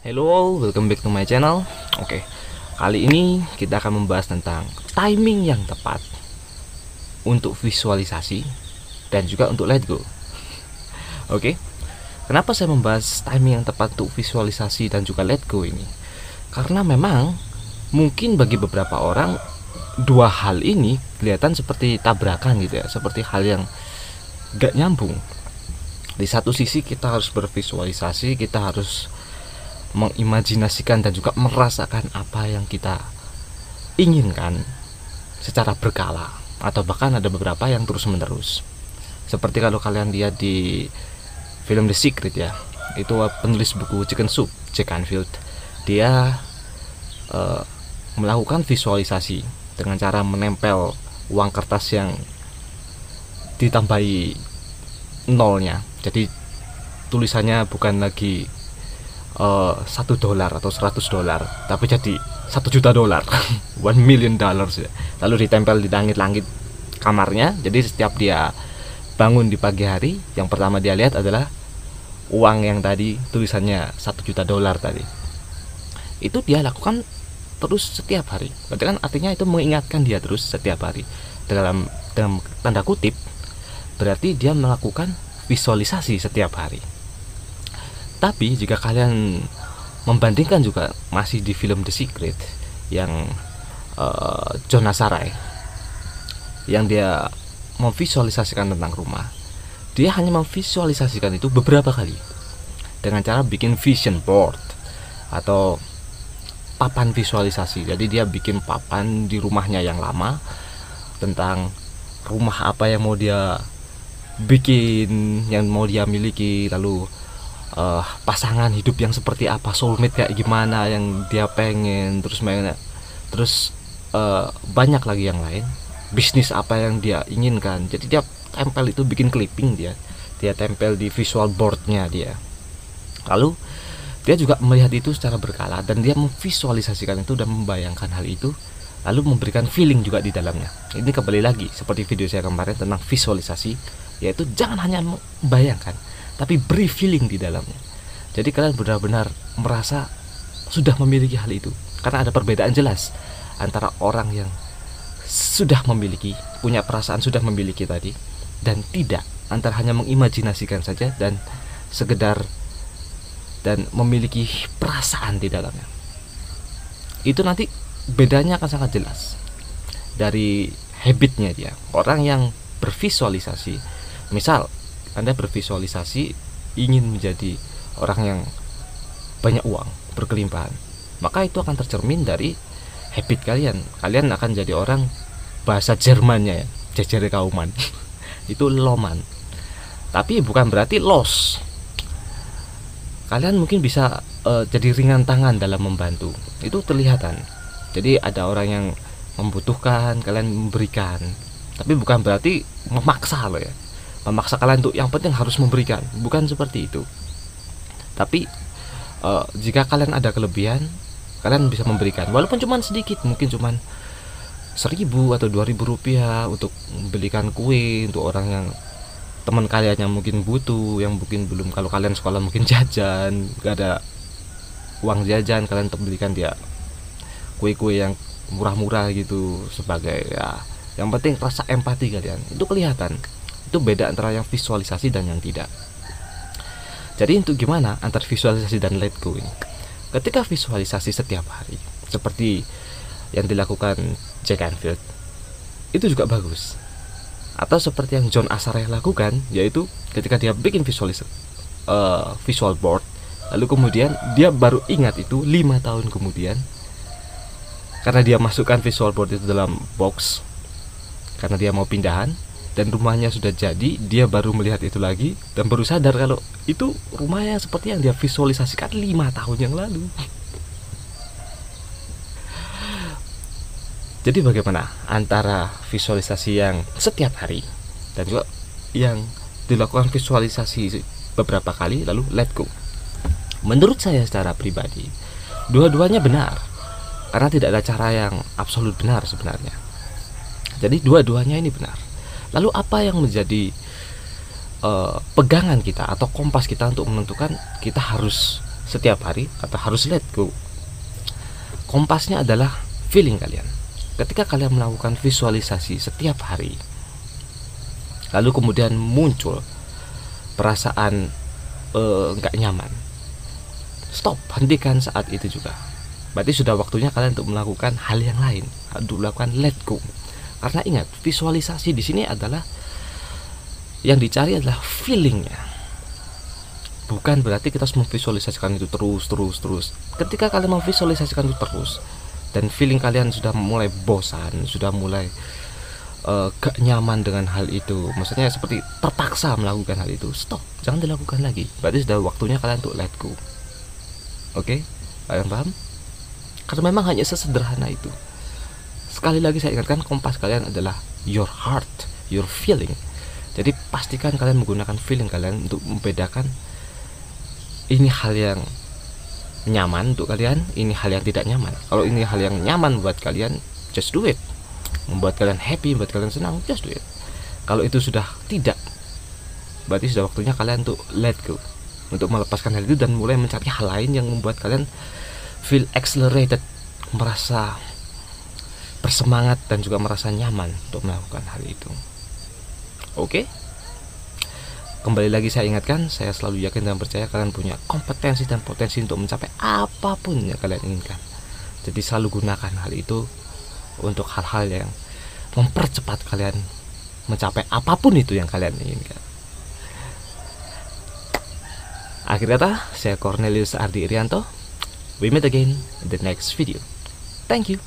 Hello, welcome back to my channel. Oke, kali ini kita akan membahas tentang timing yang tepat untuk visualisasi dan juga untuk let go. Oke, kenapa saya membahas timing yang tepat untuk visualisasi dan juga let go ini? Karena memang mungkin bagi beberapa orang dua hal ini kelihatan seperti tabrakan gitu ya, seperti hal yang gak nyambung. Di satu sisi kita harus bervisualisasi, kita harus mengimajinasikan dan juga merasakan apa yang kita inginkan secara berkala, atau bahkan ada beberapa yang terus menerus. Seperti kalau kalian lihat di film The Secret ya, itu penulis buku Chicken Soup, Jack Canfield, dia melakukan visualisasi dengan cara menempel uang kertas yang ditambahi nolnya. Jadi tulisannya bukan lagi $1 atau $100, tapi jadi $1 juta, $1 million ya. Lalu ditempel di langit-langit kamarnya. Jadi setiap dia bangun di pagi hari, yang pertama dia lihat adalah uang yang tadi tulisannya $1 juta tadi. Itu dia lakukan terus setiap hari. Berarti kan artinya itu mengingatkan dia terus setiap hari. Dalam tanda kutip, berarti dia melakukan visualisasi setiap hari. Tapi jika kalian membandingkan juga masih di film The Secret yang John Nasarai, yang dia memvisualisasikan tentang rumah, dia hanya memvisualisasikan itu beberapa kali dengan cara bikin vision board atau papan visualisasi. Jadi dia bikin papan di rumahnya yang lama tentang rumah apa yang mau dia bikin, yang mau dia miliki, lalu pasangan hidup yang seperti apa, soulmate kayak gimana yang dia pengen, terus banyak lagi yang lain, bisnis apa yang dia inginkan. Jadi dia tempel itu, bikin clipping, dia tempel di visual boardnya dia. Lalu dia juga melihat itu secara berkala dan dia memvisualisasikan itu dan membayangkan hal itu, lalu memberikan feeling juga di dalamnya. Ini kembali lagi seperti video saya kemarin tentang visualisasi, yaitu jangan hanya membayangkan, tapi beri feeling di dalamnya. Jadi kalian benar-benar merasa sudah memiliki hal itu. Karena ada perbedaan jelas antara orang yang sudah memiliki, punya perasaan sudah memiliki tadi, dan tidak, antara hanya mengimajinasikan saja dan sekedar dan memiliki perasaan di dalamnya. Itu nanti bedanya akan sangat jelas dari habitnya dia. Orang yang bervisualisasi, misal Anda bervisualisasi ingin menjadi orang yang banyak uang, berkelimpahan, maka itu akan tercermin dari habit kalian. Kalian akan jadi orang, bahasa Jermannya ya, jejere kauman itu loman. Tapi bukan berarti los. Kalian mungkin bisa jadi ringan tangan dalam membantu. Itu terlihatan. Jadi ada orang yang membutuhkan, kalian memberikan. Tapi bukan berarti memaksa loh ya, memaksa kalian untuk yang penting harus memberikan, bukan seperti itu. Tapi jika kalian ada kelebihan, kalian bisa memberikan, walaupun cuma sedikit, mungkin cuma 1.000 atau 2.000 rupiah untuk membelikan kue untuk orang yang teman kalian yang mungkin butuh, yang mungkin belum, kalau kalian sekolah mungkin jajan, gak ada uang jajan, kalian untuk belikan dia kue-kue yang murah-murah gitu, sebagai ya, yang penting rasa empati kalian. Itu kelihatan. Itu beda antara yang visualisasi dan yang tidak. Jadi untuk gimana antara visualisasi dan let go ini? Ketika visualisasi setiap hari seperti yang dilakukan Jack Canfield, itu juga bagus. Atau seperti yang John Nasarai lakukan, yaitu ketika dia bikin visual board, lalu kemudian dia baru ingat itu 5 tahun kemudian, karena dia masukkan visual board itu dalam box karena dia mau pindahan, dan rumahnya sudah jadi, dia baru melihat itu lagi dan baru sadar kalau itu rumahnya seperti yang dia visualisasikan 5 tahun yang lalu. Jadi bagaimana antara visualisasi yang setiap hari dan juga yang dilakukan visualisasi beberapa kali lalu let go? Menurut saya secara pribadi, dua-duanya benar, karena tidak ada cara yang absolut benar sebenarnya. Jadi dua-duanya ini benar. Lalu apa yang menjadi pegangan kita atau kompas kita untuk menentukan kita harus setiap hari atau harus let go. Kompasnya adalah feeling kalian. Ketika kalian melakukan visualisasi setiap hari, lalu kemudian muncul perasaan nggak nyaman, stop, hentikan saat itu juga. Berarti sudah waktunya kalian untuk melakukan hal yang lain, untuk melakukan let go. Karena ingat, visualisasi di sini adalah yang dicari adalah feelingnya. Bukan berarti kita harus memvisualisasikan itu terus. Ketika kalian memvisualisasikan itu terus dan feeling kalian sudah mulai bosan, sudah mulai gak nyaman dengan hal itu, maksudnya seperti terpaksa melakukan hal itu, stop, jangan dilakukan lagi. Berarti sudah waktunya kalian untuk let go. Oke, kalian paham? Karena memang hanya sesederhana itu. Sekali lagi saya ingatkan, kompas kalian adalah your heart, your feeling. Jadi pastikan kalian menggunakan feeling kalian untuk membedakan ini hal yang nyaman untuk kalian, ini hal yang tidak nyaman. Kalau ini hal yang nyaman buat kalian, just do it. Membuat kalian happy, membuat kalian senang, just do it. Kalau itu sudah tidak, berarti sudah waktunya kalian untuk let go, untuk melepaskan hal itu dan mulai mencari hal lain yang membuat kalian feel accelerated, merasa bersemangat dan juga merasa nyaman untuk melakukan hal itu. Oke? Kembali lagi saya ingatkan, saya selalu yakin dan percaya kalian punya kompetensi dan potensi untuk mencapai apapun yang kalian inginkan. Jadi selalu gunakan hal itu untuk hal-hal yang mempercepat kalian mencapai apapun itu yang kalian inginkan. Akhir kata, saya Cornelius Ardi Irianto. We meet again in the next video. Thank you.